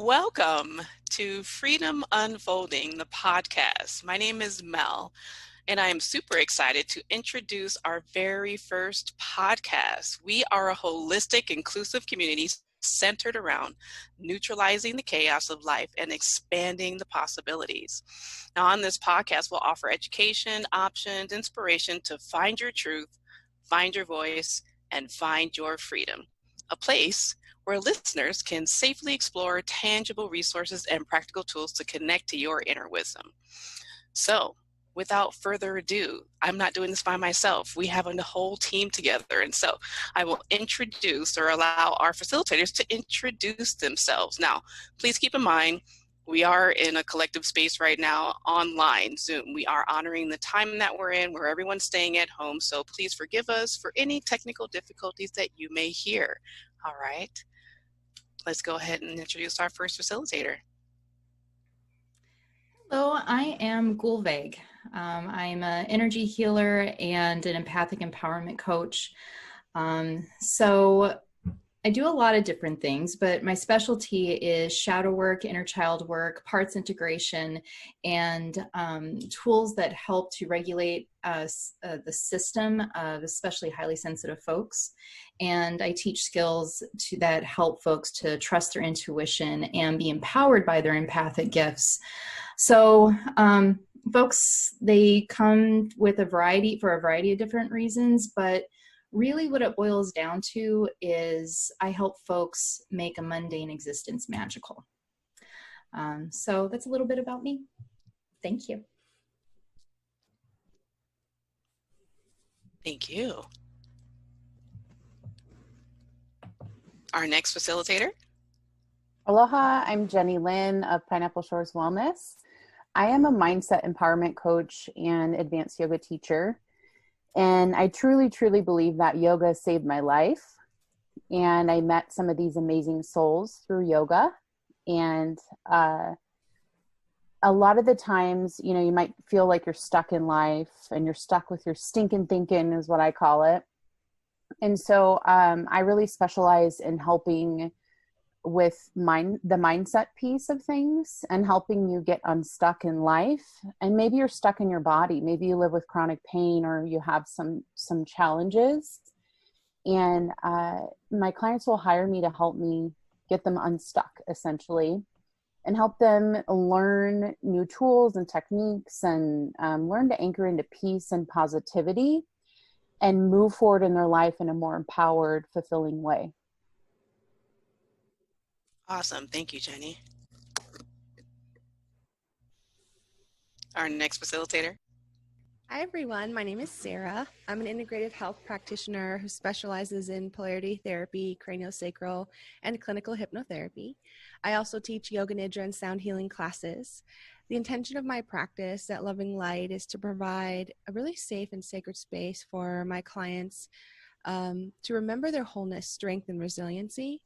Welcome to Freedom Unfolding, the podcast. My name is Mel, and I am super excited to introduce our very first podcast. We are a holistic, inclusive community centered around neutralizing the chaos of life and expanding the possibilities. Now, on this podcast, we'll offer education, options, inspiration to find your truth, find your voice, and find your freedom. A place where listeners can safely explore tangible resources and practical tools to connect to your inner wisdom. So, without further ado, I'm not doing this by myself. We have a whole team together, and so I will introduce or allow our facilitators to introduce themselves. Now, please keep in mind, we are in a collective space right now online, Zoom. We are honoring the time that we're in, where everyone's staying at home, so please forgive us for any technical difficulties that you may hear. All right. Let's go ahead and introduce our first facilitator. Hello, I am Gulveg. I'm an energy healer and an empathic empowerment coach. So I do a lot of different things, but my specialty is shadow work, inner child work, parts integration, and tools that help to regulate the system of especially highly sensitive folks. And I teach skills that help folks to trust their intuition and be empowered by their empathic gifts. So folks, they come with a variety of different reasons, but really what it boils down to is I help folks make a mundane existence magical. So that's a little bit about me. Thank you. Thank you. Our next facilitator. Aloha, I'm Jenny Lynn of Pineapple Shores Wellness. I am a mindset empowerment coach and advanced yoga teacher. And I truly, truly believe that yoga saved my life. And I met some of these amazing souls through yoga. And a lot of the times, you know, you might feel like you're stuck in life and you're stuck with your stinking thinking is what I call it. And so I really specialize in helping with the mindset piece of things and helping you get unstuck in life. And maybe you're stuck in your body. Maybe you live with chronic pain or you have some challenges. And my clients will hire me to help me get them unstuck, essentially, and help them learn new tools and techniques and learn to anchor into peace and positivity and move forward in their life in a more empowered, fulfilling way. Awesome. Thank you, Jenny. Our next facilitator. Hi, everyone. My name is Sarah. I'm an integrative health practitioner who specializes in polarity therapy, craniosacral, and clinical hypnotherapy. I also teach yoga nidra and sound healing classes. The intention of my practice at Loving Light is to provide a really safe and sacred space for my clients to remember their wholeness, strength, and resiliency.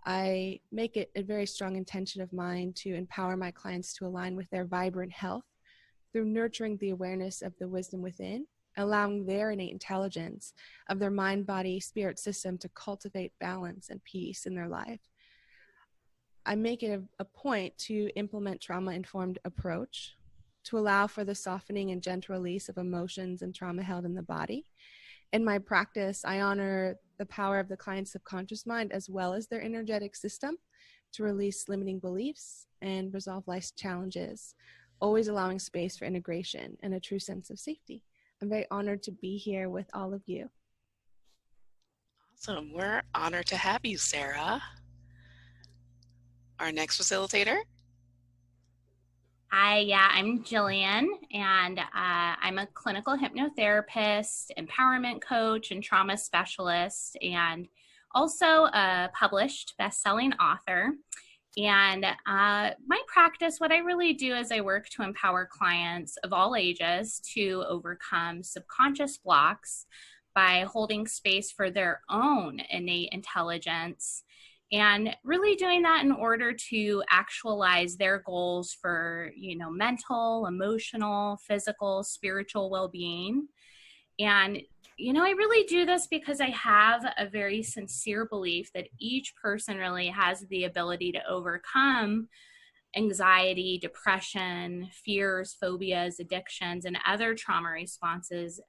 I make it a very strong intention of mine to empower my clients to align with their vibrant health through nurturing the awareness of the wisdom within, allowing their innate intelligence of their mind, body, spirit system to cultivate balance and peace in their life. I make it a point to implement trauma-informed approach to allow for the softening and gentle release of emotions and trauma held in the body. In my practice, I honor the power of the client's subconscious mind as well as their energetic system to release limiting beliefs and resolve life's challenges, always allowing space for integration and a true sense of safety. I'm very honored to be here with all of you. Awesome. We're honored to have you, Sarah. Our next facilitator. I'm Jillian, and I'm a clinical hypnotherapist, empowerment coach, and trauma specialist, and also a published best-selling author. And my practice, what I really do is I work to empower clients of all ages to overcome subconscious blocks by holding space for their own innate intelligence, and really doing that in order to actualize their goals for, mental, emotional, physical, spiritual well-being. And, I really do this because I have a very sincere belief that each person really has the ability to overcome anxiety, depression, fears, phobias, addictions, and other trauma responses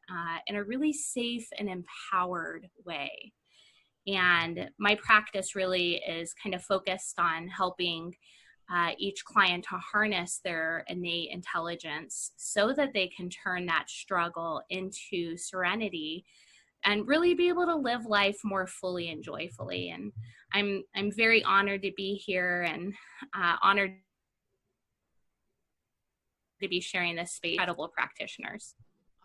in a really safe and empowered way. And my practice really is kind of focused on helping each client to harness their innate intelligence so that they can turn that struggle into serenity and really be able to live life more fully and joyfully. And I'm very honored to be here and honored to be sharing this space with incredible practitioners.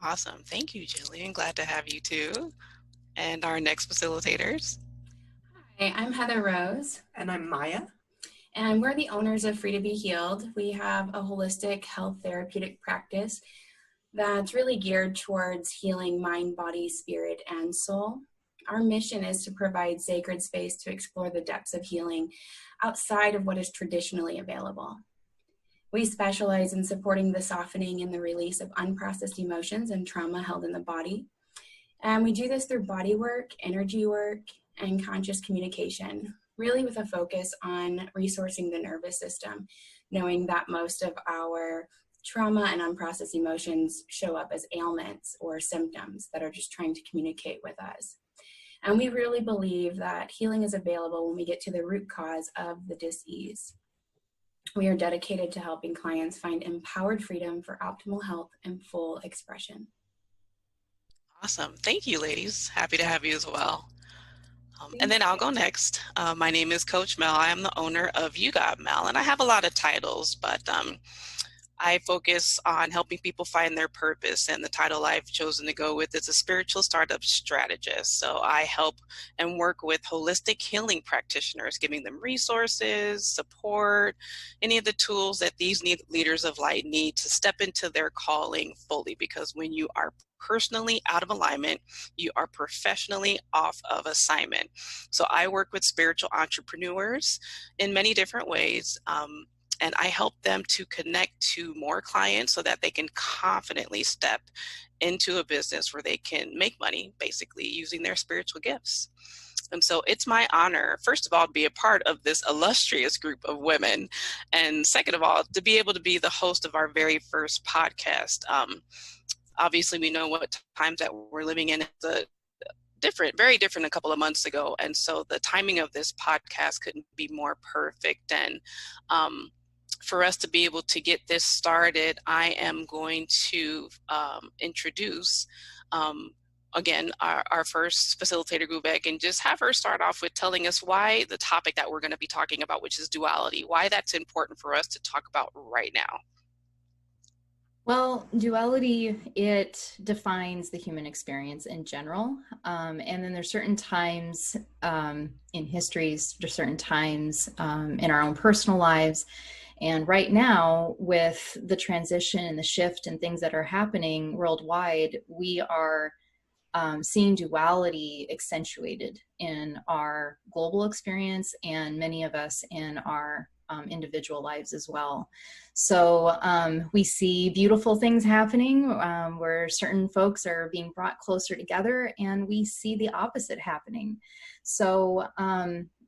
Awesome. Thank you, Jillian. Glad to have you too. And our next facilitators. Hi, I'm Heather Rose. And I'm Maya. And we're the owners of Free to Be Healed. We have a holistic health therapeutic practice that's really geared towards healing mind, body, spirit, and soul. Our mission is to provide sacred space to explore the depths of healing outside of what is traditionally available. We specialize in supporting the softening and the release of unprocessed emotions and trauma held in the body. And we do this through body work, energy work, and conscious communication, really with a focus on resourcing the nervous system, knowing that most of our trauma and unprocessed emotions show up as ailments or symptoms that are just trying to communicate with us. And we really believe that healing is available when we get to the root cause of the dis-ease. We are dedicated to helping clients find empowered freedom for optimal health and full expression. Awesome. Thank you, ladies. Happy to have you as well. And then I'll go next. My name is Coach Mel. I am the owner of You Got Mel, and I have a lot of titles, but I focus on helping people find their purpose, and the title I've chosen to go with is a spiritual startup strategist. So I help and work with holistic healing practitioners, giving them resources, support, any of the tools that these leaders of light need to step into their calling fully, because when you are personally out of alignment, you are professionally off of assignment. So I work with spiritual entrepreneurs in many different ways. And I help them to connect to more clients so that they can confidently step into a business where they can make money, basically using their spiritual gifts. And so it's my honor, first of all, to be a part of this illustrious group of women. And second of all, to be able to be the host of our very first podcast. Obviously, we know what times that we're living in. Very different a couple of months ago. And so the timing of this podcast couldn't be more perfect. And for us to be able to get this started, I am going to introduce, again, our first facilitator, Gubek, and just have her start off with telling us why the topic that we're going to be talking about, which is duality, why that's important for us to talk about right now. Well, duality, it defines the human experience in general. And then there's certain times in histories, there's certain times in our own personal lives. And right now, with the transition and the shift and things that are happening worldwide, we are seeing duality accentuated in our global experience and many of us in our individual lives as well. So we see beautiful things happening where certain folks are being brought closer together, and we see the opposite happening. So,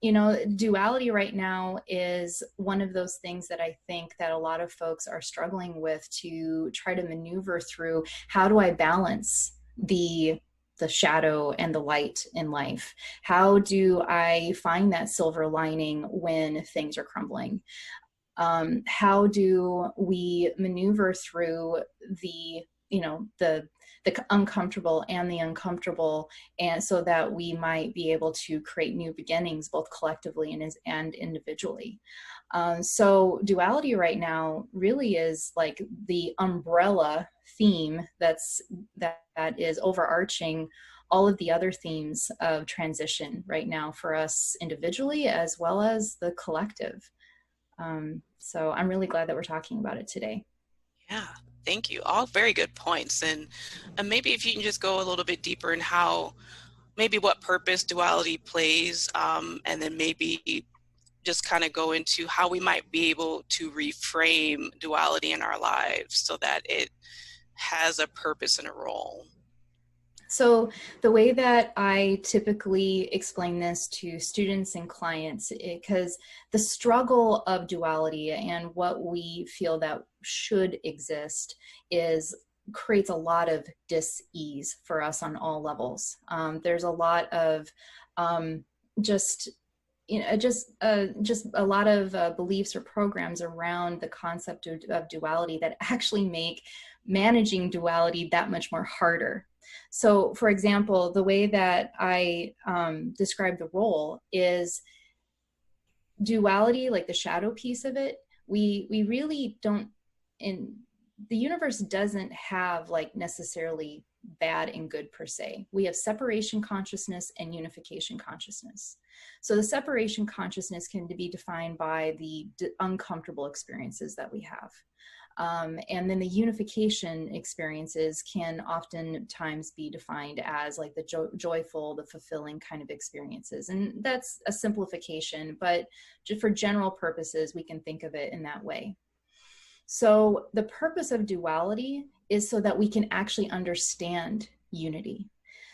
duality right now is one of those things that I think that a lot of folks are struggling with to try to maneuver through. How do I balance the shadow and the light in life? How do I find that silver lining when things are crumbling? How do we maneuver through the uncomfortable and the uncomfortable, and so that we might be able to create new beginnings, both collectively and individually? So duality right now really is like the umbrella theme that is overarching all of the other themes of transition right now for us individually as well as the collective. So I'm really glad that we're talking about it today. Yeah, thank you. All very good points. And maybe if you can just go a little bit deeper in maybe what purpose duality plays, and then maybe just kind of go into how we might be able to reframe duality in our lives so that it has a purpose and a role. So the way that I typically explain this to students and clients, because the struggle of duality and what we feel that should exist creates a lot of dis-ease for us on all levels. There's a lot of just a lot of beliefs or programs around the concept of duality that actually make managing duality that much more harder. So, for example, the way that I describe the role is duality, like the shadow piece of it. We really don't, in the universe doesn't have like necessarily bad and good per se. We have separation consciousness and unification consciousness. So the separation consciousness can be defined by the uncomfortable experiences that we have. And then the unification experiences can oftentimes be defined as like the joyful, the fulfilling kind of experiences. And that's a simplification, but just for general purposes, we can think of it in that way. So the purpose of duality is so that we can actually understand unity.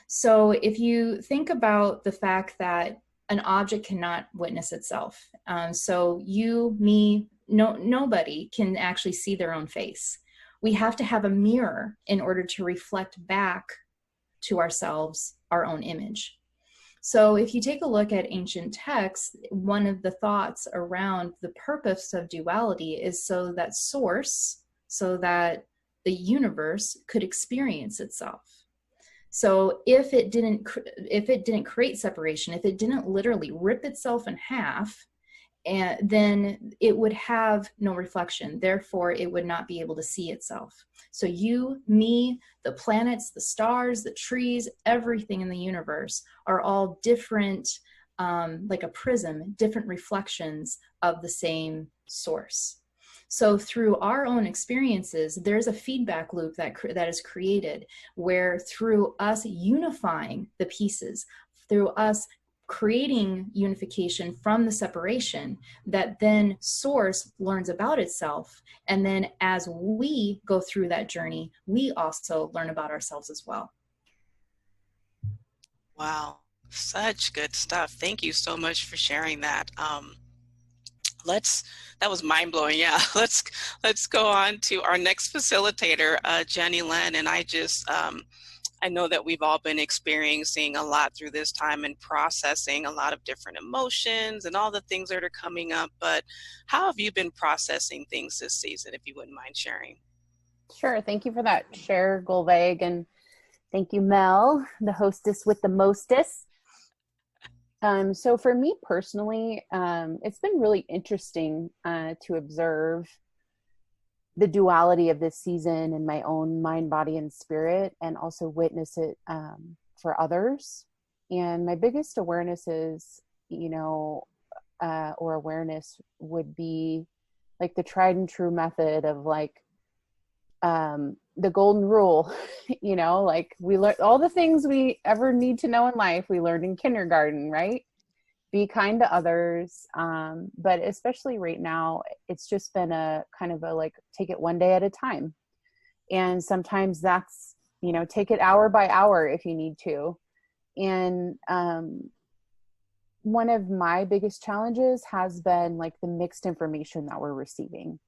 So if you think about the fact that an object cannot witness itself, so you, me, nobody can actually see their own face. We have to have a mirror in order to reflect back to ourselves our own image. So if you take a look at ancient texts, one of the thoughts around the purpose of duality is so that source, so that the universe could experience itself. So if it didn't create separation, if it didn't literally rip itself in half, and then it would have no reflection. Therefore, it would not be able to see itself. So you, me, the planets, the stars, the trees, everything in the universe are all different, like a prism, different reflections of the same source. So through our own experiences, there's a feedback loop that is created where through us unifying the pieces, through us creating unification from the separation, that then source learns about itself. And then as we go through that journey, we also learn about ourselves as well. Wow, such good stuff. Thank you so much for sharing that. That was mind-blowing. Yeah, let's go on to our next facilitator, Jenny Lynn. And I know that we've all been experiencing a lot through this time and processing a lot of different emotions and all the things that are coming up, but how have you been processing things this season, if you wouldn't mind sharing? Sure. Thank you for that share, Gulveg, and thank you, Mel, the hostess with the mostest. So for me personally, it's been really interesting to observe the duality of this season in my own mind, body, and spirit, and also witness it for others. And my biggest awareness is, or awareness would be like the tried and true method of like the golden rule, like we learn all the things we ever need to know in life. We learned in kindergarten, right? Be kind to others. But especially right now, it's just been a kind of a like, take it one day at a time. And sometimes that's, take it hour by hour if you need to. And one of my biggest challenges has been like the mixed information that we're receiving.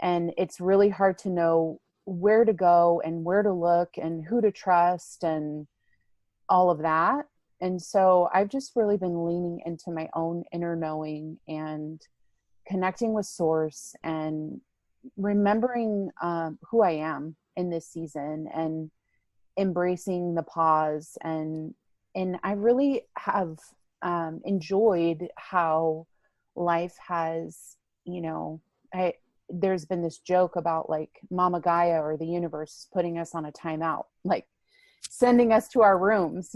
And it's really hard to know where to go and where to look and who to trust and all of that. And so I've just really been leaning into my own inner knowing and connecting with source and remembering who I am in this season and embracing the pause. And I really have enjoyed how life has, there's been this joke about like Mama Gaia or the universe putting us on a timeout, like sending us to our rooms,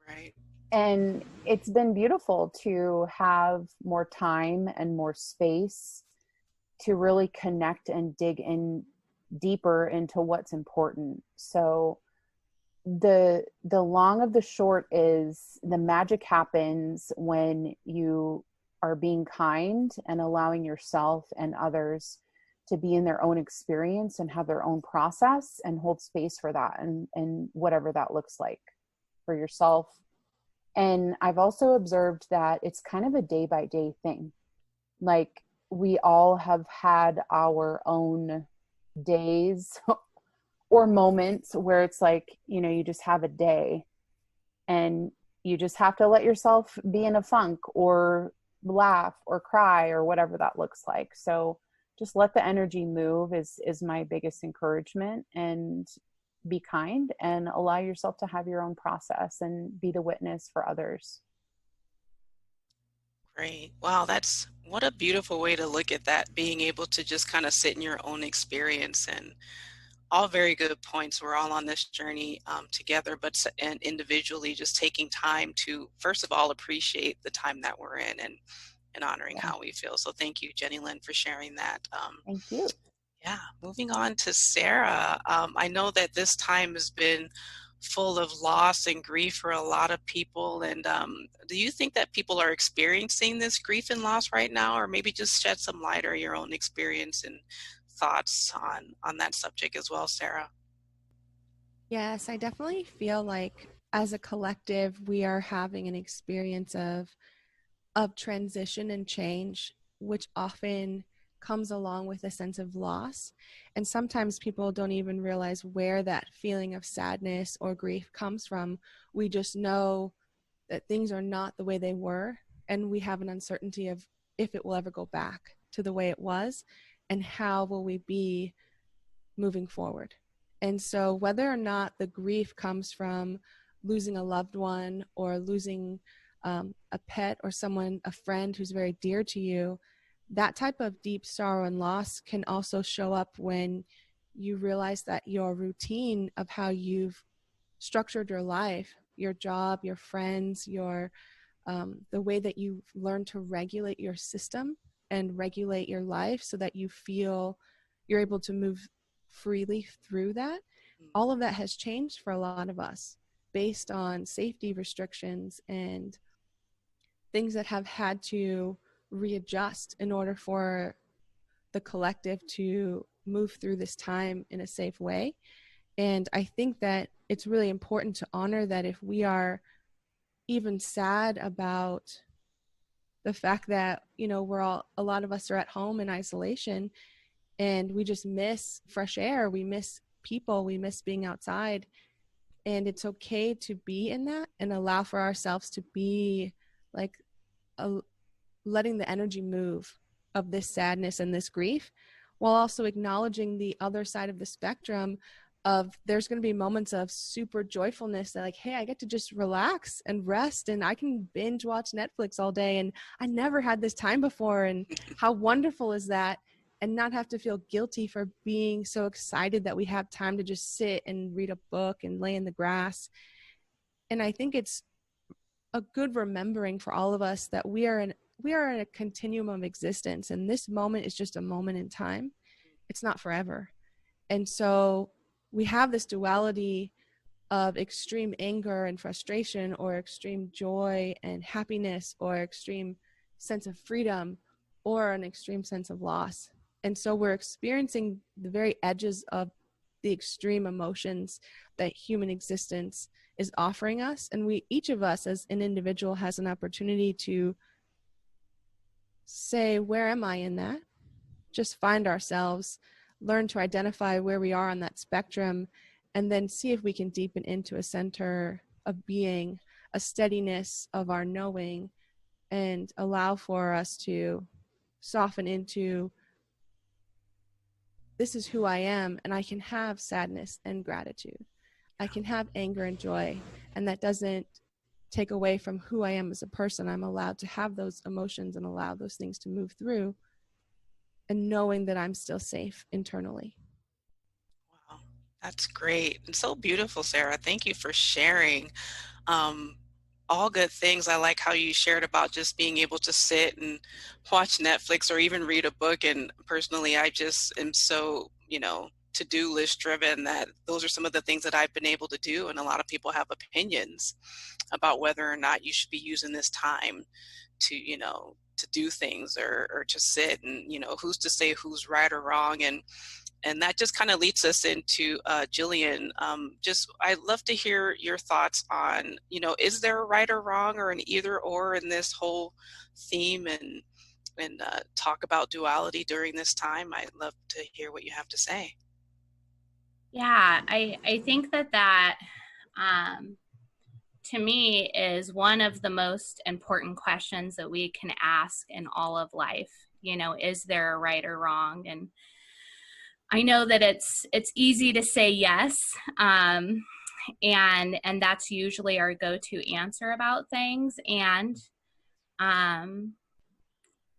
Right. And it's been beautiful to have more time and more space to really connect and dig in deeper into what's important. So the long of the short is the magic happens when you are being kind and allowing yourself and others to be in their own experience and have their own process and hold space for that, and whatever that looks like for yourself. And I've also observed that it's kind of a day by day thing. Like, we all have had our own days or moments where it's like, you just have a day and you just have to let yourself be in a funk or laugh or cry or whatever that looks like. So just let the energy move is my biggest encouragement, and be kind and allow yourself to have your own process and be the witness for others. Great. Wow, what a beautiful way to look at that, being able to just kind of sit in your own experience. And all very good points. We're all on this journey together, and individually just taking time to, first of all, appreciate the time that we're in, and honoring how we feel. So thank you, Jenny Lynn, for sharing that. Thank you. Yeah, moving on to Sarah. I know that this time has been full of loss and grief for a lot of people. And do you think that people are experiencing this grief and loss right now, or maybe just shed some light or your own experience and thoughts on that subject as well, Sarah? Yes, I definitely feel like as a collective, we are having an experience of transition and change, which often comes along with a sense of loss. And sometimes people don't even realize where that feeling of sadness or grief comes from. We just know that things are not the way they were, and we have an uncertainty of if it will ever go back to the way it was, and how will we be moving forward. And so whether or not the grief comes from losing a loved one or losing a pet or someone, a friend who's very dear to you, that type of deep sorrow and loss can also show up when you realize that your routine of how you've structured your life, your job, your friends, the way that you've learned to regulate your system and regulate your life so that you feel you're able to move freely through that. All of that has changed for a lot of us based on safety restrictions and things that have had to readjust in order for the collective to move through this time in a safe way. And I think that it's really important to honor that if we are even sad about the fact that, a lot of us are at home in isolation and we just miss fresh air, we miss people, we miss being outside. And it's okay to be in that and allow for ourselves to be like letting the energy move of this sadness and this grief, while also acknowledging the other side of the spectrum of there's going to be moments of super joyfulness that like, hey, I get to just relax and rest and I can binge watch Netflix all day and I never had this time before, and how wonderful is that, and not have to feel guilty for being so excited that we have time to just sit and read a book and lay in the grass. And I think it's a good remembering for all of us that we are in a continuum of existence, and this moment is just a moment in time. It's not forever. And so we have this duality of extreme anger and frustration, or extreme joy and happiness, or extreme sense of freedom, or an extreme sense of loss. And so we're experiencing the very edges of the extreme emotions that human existence is offering us. And each of us as an individual has an opportunity to say, where am I in that? Just find ourselves, learn to identify where we are on that spectrum, and then see if we can deepen into a center of being, a steadiness of our knowing, and allow for us to soften into, this is who I am, and I can have sadness and gratitude. I can have anger and joy, and that doesn't take away from who I am as a person. I'm allowed to have those emotions and allow those things to move through, and knowing that I'm still safe internally. Wow, that's great and so beautiful, Sarah. Thank you for sharing. All good things. I like how you shared about just being able to sit and watch Netflix or even read a book. And personally, I just am so, to-do list driven that those are some of the things that I've been able to do. And a lot of people have opinions about whether or not you should be using this time to, do things or to sit, and who's to say who's right or wrong. And that just kind of leads us into Jillian. I'd love to hear your thoughts on, is there a right or wrong or an either or in this whole theme, and talk about duality during this time. I'd love to hear what you have to say. Yeah, I think that to me is one of the most important questions that we can ask in all of life. Is there a right or wrong? And I know that it's easy to say yes, and that's usually our go-to answer about things. And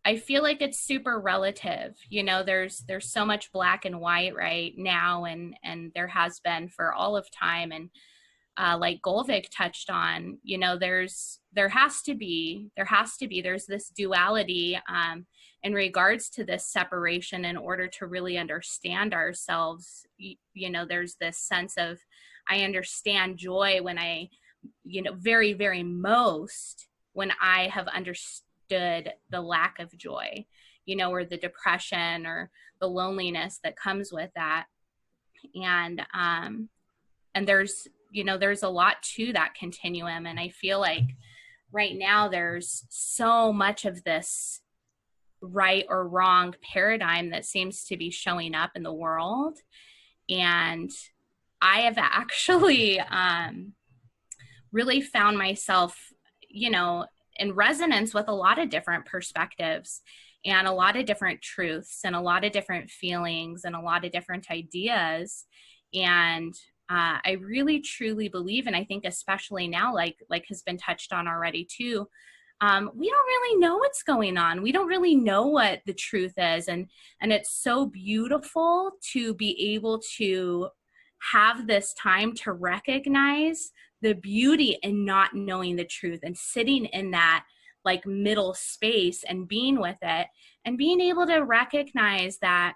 I feel like it's super relative. There's so much black and white right now, and there has been for all of time. And like Golvik touched on, there's this duality in regards to this separation. In order to really understand ourselves, there's this sense of, I understand joy when I, very, very most when I have understood the lack of joy, or the depression or the loneliness that comes with that. And there's a lot to that continuum. And I feel like right now there's so much of this right or wrong paradigm that seems to be showing up in the world. And I have actually really found myself, in resonance with a lot of different perspectives and a lot of different truths and a lot of different feelings and a lot of different ideas. And I really truly believe, and I think especially now, like has been touched on already too, we don't really know what's going on. We don't really know what the truth is. And it's so beautiful to be able to have this time to recognize the beauty in not knowing the truth and sitting in that like middle space and being with it and being able to recognize that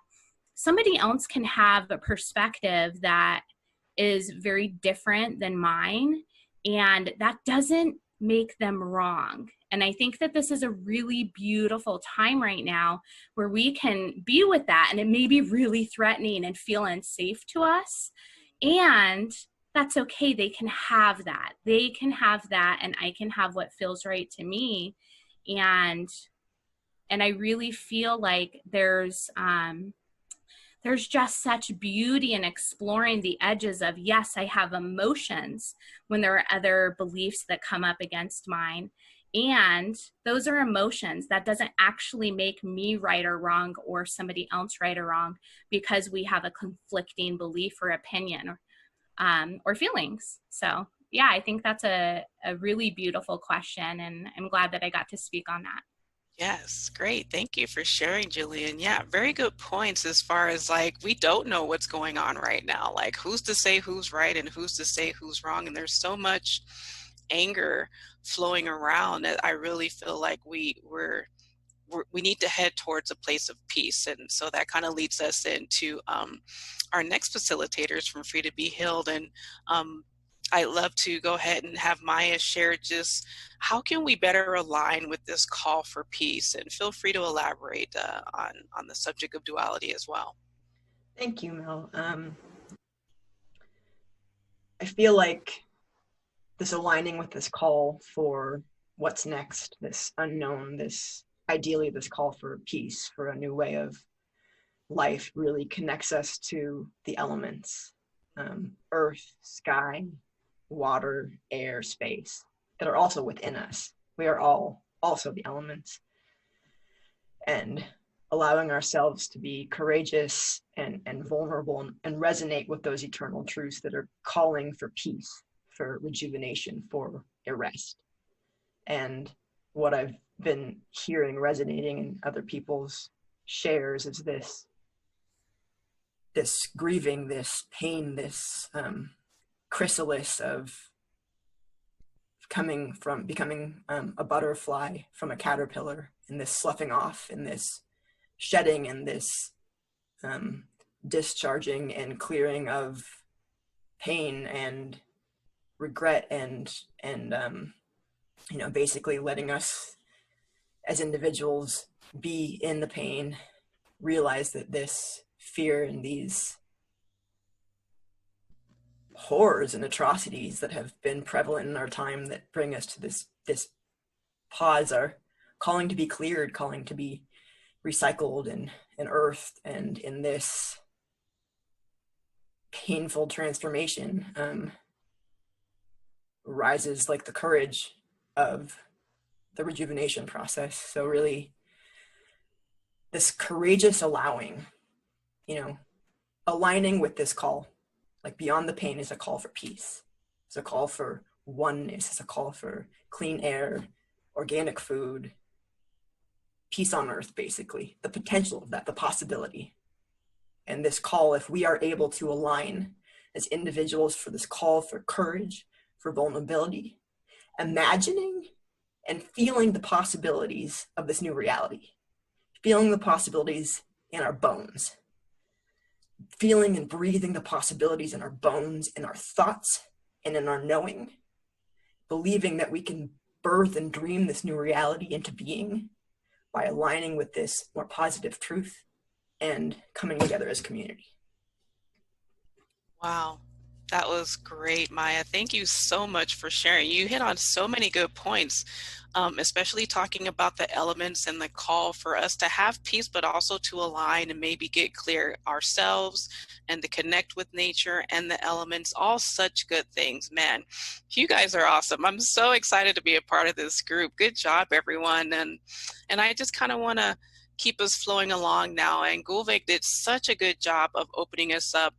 somebody else can have a perspective that is very different than mine, and that doesn't make them wrong. And I think that this is a really beautiful time right now where we can be with that, and it may be really threatening and feel unsafe to us, and that's okay. They can have that. They can have that, and I can have what feels right to me. And I really feel like there's just such beauty in exploring the edges of, yes, I have emotions when there are other beliefs that come up against mine. And those are emotions. That doesn't actually make me right or wrong or somebody else right or wrong because we have a conflicting belief or opinion or feelings. So yeah, I think that's a really beautiful question, and I'm glad that I got to speak on that. Yes, great. Thank you for sharing, Jillian. Yeah, very good points as far as like, we don't know what's going on right now. Like, who's to say who's right and who's to say who's wrong? And there's so much anger flowing around that I really feel like we need to head towards a place of peace. And so that kind of leads us into our next facilitators from Free to Be Healed. And I'd love to go ahead and have Maya share just how can we better align with this call for peace, and feel free to elaborate on the subject of duality as well. Thank you, Mel. I feel like this aligning with this call for what's next, this unknown, ideally this call for peace, for a new way of life, really connects us to the elements, earth, sky, water, air, space, that are also within us. We are all also the elements. And allowing ourselves to be courageous and vulnerable and resonate with those eternal truths that are calling for peace, for rejuvenation, for a rest. And what I've been hearing resonating in other people's shares is this grieving, this pain, this chrysalis of becoming a butterfly from a caterpillar, and this sloughing off, and this shedding, and this discharging and clearing of pain and regret and basically letting us as individuals be in the pain, realize that this fear and these horrors and atrocities that have been prevalent in our time that bring us to this pause are calling to be cleared, calling to be recycled and earthed, and in this painful transformation rises like the courage of the rejuvenation process. So really this courageous allowing, aligning with this call, like beyond the pain, is a call for peace. It's a call for oneness. It's a call for clean air, organic food, peace on earth, basically. The potential of that, the possibility. And this call, if we are able to align as individuals for this call for courage, for vulnerability, imagining and feeling the possibilities of this new reality, feeling the possibilities in our bones, feeling and breathing the possibilities in our bones, in our thoughts, and in our knowing, believing that we can birth and dream this new reality into being by aligning with this more positive truth and coming together as community. Wow. That was great, Maya. Thank you so much for sharing. You hit on so many good points, especially talking about the elements and the call for us to have peace, but also to align and maybe get clear ourselves and to connect with nature and the elements, all such good things. Man, you guys are awesome. I'm so excited to be a part of this group. Good job, everyone. And I just kind of want to keep us flowing along now. And Gulvik did such a good job of opening us up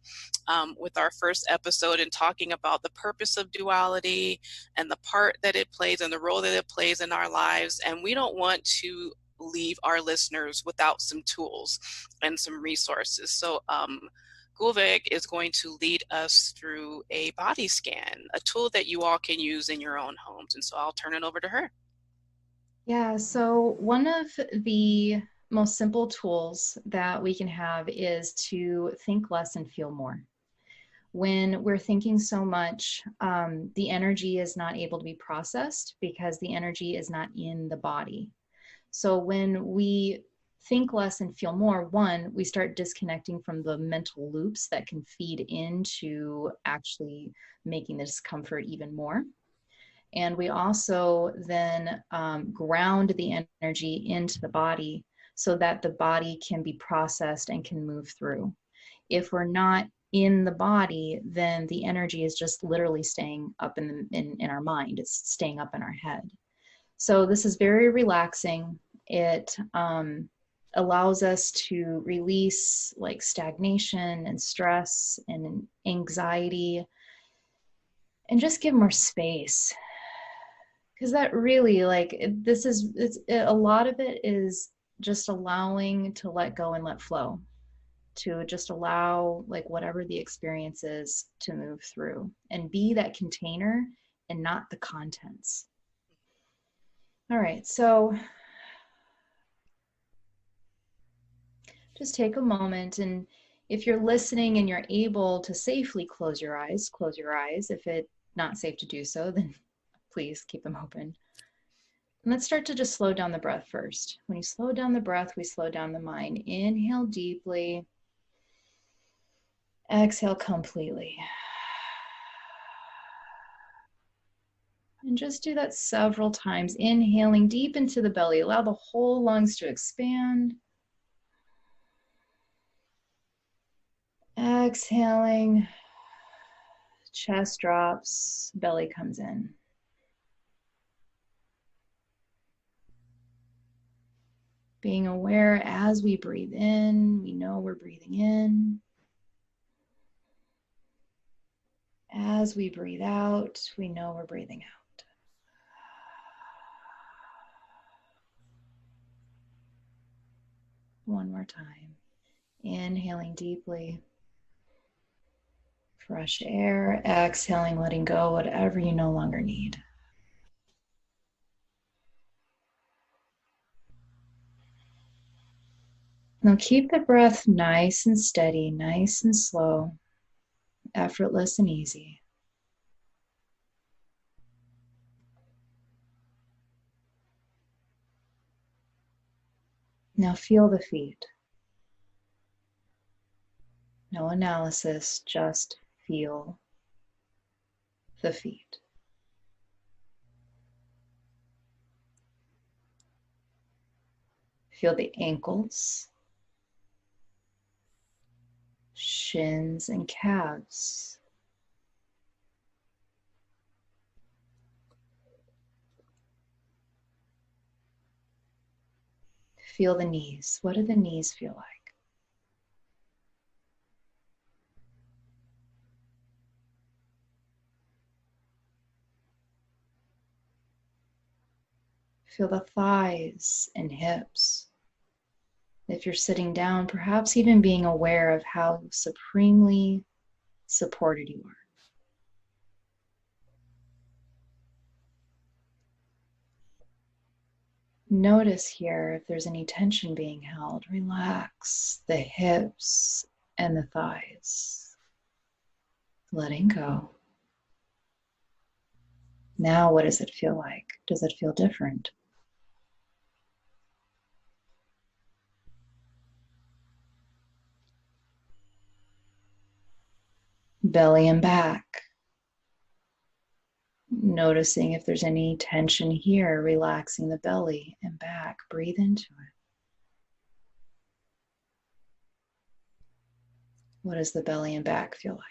with our first episode and talking about the purpose of duality and the part that it plays and the role that it plays in our lives. And we don't want to leave our listeners without some tools and some resources. So Gulvik is going to lead us through a body scan, a tool that you all can use in your own homes. And so I'll turn it over to her. Yeah, so one of the most simple tools that we can have is to think less and feel more. When we're thinking so much, the energy is not able to be processed because the energy is not in the body. So when we think less and feel more, one, we start disconnecting from the mental loops that can feed into actually making the discomfort even more. And we also then ground the energy into the body so that the body can be processed and can move through. If we're not in the body, then the energy is just literally staying up in our mind. It's staying up in our head. So this is very relaxing. It allows us to release like stagnation and stress and anxiety and just give more space. Because that really, like, a lot of it is just allowing to let go and let flow, to just allow like whatever the experience is to move through and be that container and not the contents. All right, so just take a moment, and if you're listening and you're able to safely close your eyes. If it's not safe to do so, then please keep them open. And let's start to just slow down the breath first. When you slow down the breath, we slow down the mind. Inhale deeply. Exhale completely. And just do that several times, inhaling deep into the belly. Allow the whole lungs to expand. Exhaling, chest drops, belly comes in. Being aware as we breathe in, we know we're breathing in. As we breathe out, we know we're breathing out. One more time. Inhaling deeply. Fresh air. Exhaling, letting go whatever you no longer need. Now keep the breath nice and steady, nice and slow, effortless and easy. Now feel the feet. No analysis, just feel the feet. Feel the ankles, shins, and calves. Feel the knees. What do the knees feel like? Feel the thighs and hips. If you're sitting down, perhaps even being aware of how supremely supported you are. Notice here if there's any tension being held. Relax the hips and the thighs. Letting go. Now, what does it feel like? Does it feel different? Belly and back. Noticing if there's any tension here, relaxing the belly and back. Breathe into it. What does the belly and back feel like?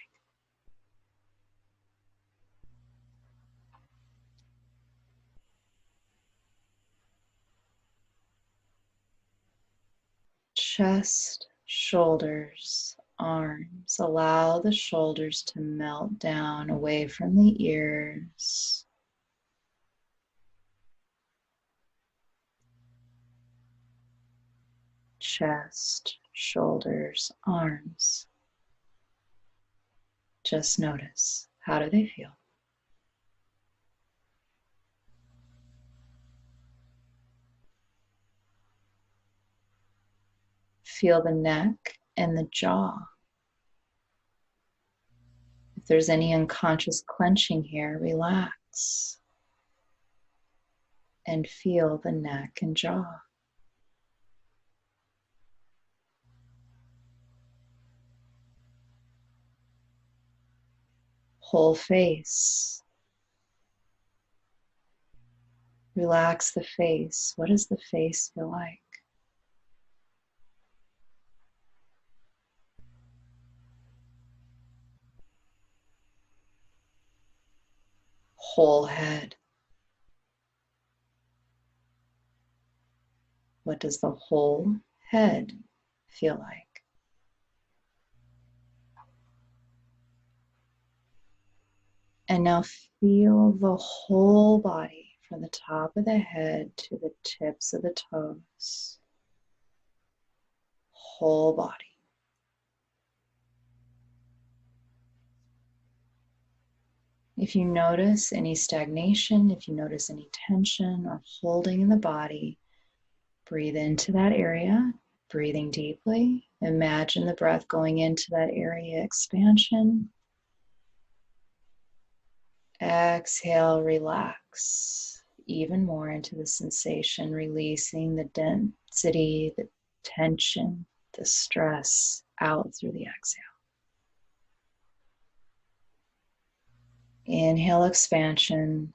Chest, shoulders, arms. Allow the shoulders to melt down away from the ears. Chest, shoulders, arms. Just notice, how do they feel? Feel the neck and the jaw. If there's any unconscious clenching here, relax and feel the neck and jaw. Whole face. Relax the face. What does the face feel like? Whole head. What does the whole head feel like? And now feel the whole body from the top of the head to the tips of the toes. Whole body. If you notice any stagnation, if you notice any tension or holding in the body, breathe into that area, breathing deeply. Imagine the breath going into that area, expansion. Exhale, relax even more into the sensation, releasing the density, the tension, the stress out through the exhale. Inhale, expansion.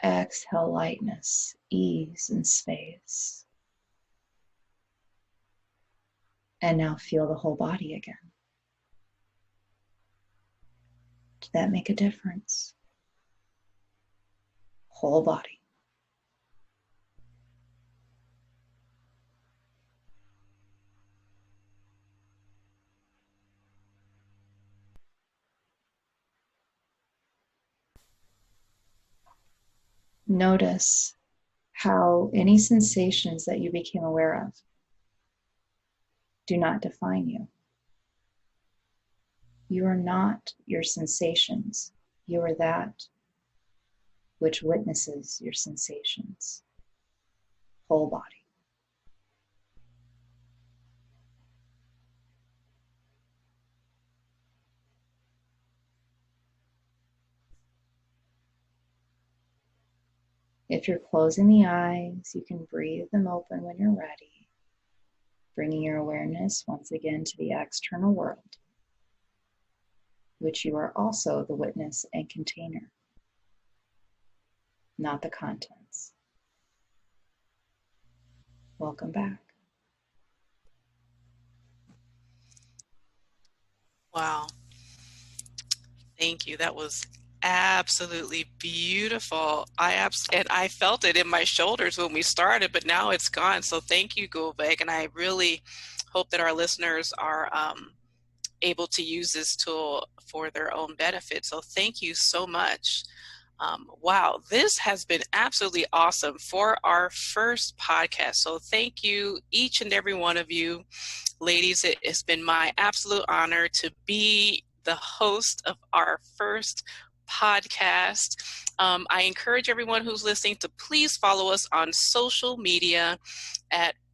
Exhale, lightness, ease, and space. And now feel the whole body again. Did that make a difference? Whole body. Notice how any sensations that you became aware of do not define you. You are not your sensations. You are that which witnesses your sensations. Whole body. If you're closing the eyes, you can breathe them open when you're ready, bringing your awareness once again to the external world, which you are also the witness and container, not the contents. Welcome back. Wow. Thank you. That was absolutely beautiful. And I felt it in my shoulders when we started, but now it's gone. So thank you, Gulbek. And I really hope that our listeners are able to use this tool for their own benefit. So thank you so much. Wow, this has been absolutely awesome for our first podcast. So thank you, each and every one of you. Ladies, it has been my absolute honor to be the host of our first podcast. I encourage everyone who's listening to please follow us on social media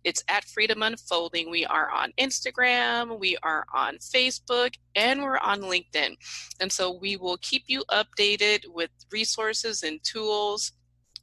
it's at Freedom Unfolding. We are on Instagram, we are on Facebook, and we're on LinkedIn. And so we will keep you updated with resources and tools.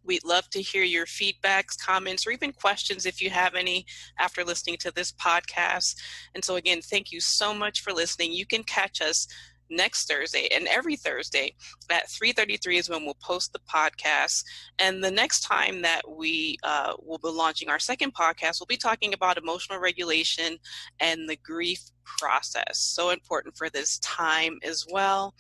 We'd love to hear your feedbacks, comments, or even questions if you have any after listening to this podcast. And so again, thank you so much for listening. You can catch us next Thursday and every Thursday at 3:33 is when we'll post the podcast. And the next time that we will be launching our second podcast, we'll be talking about emotional regulation and the grief process. So important for this time as well,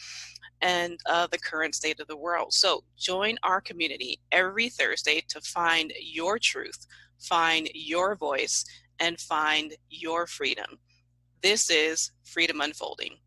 and the current state of the world. So join our community every Thursday to find your truth, find your voice, and find your freedom. This is Freedom Unfolding.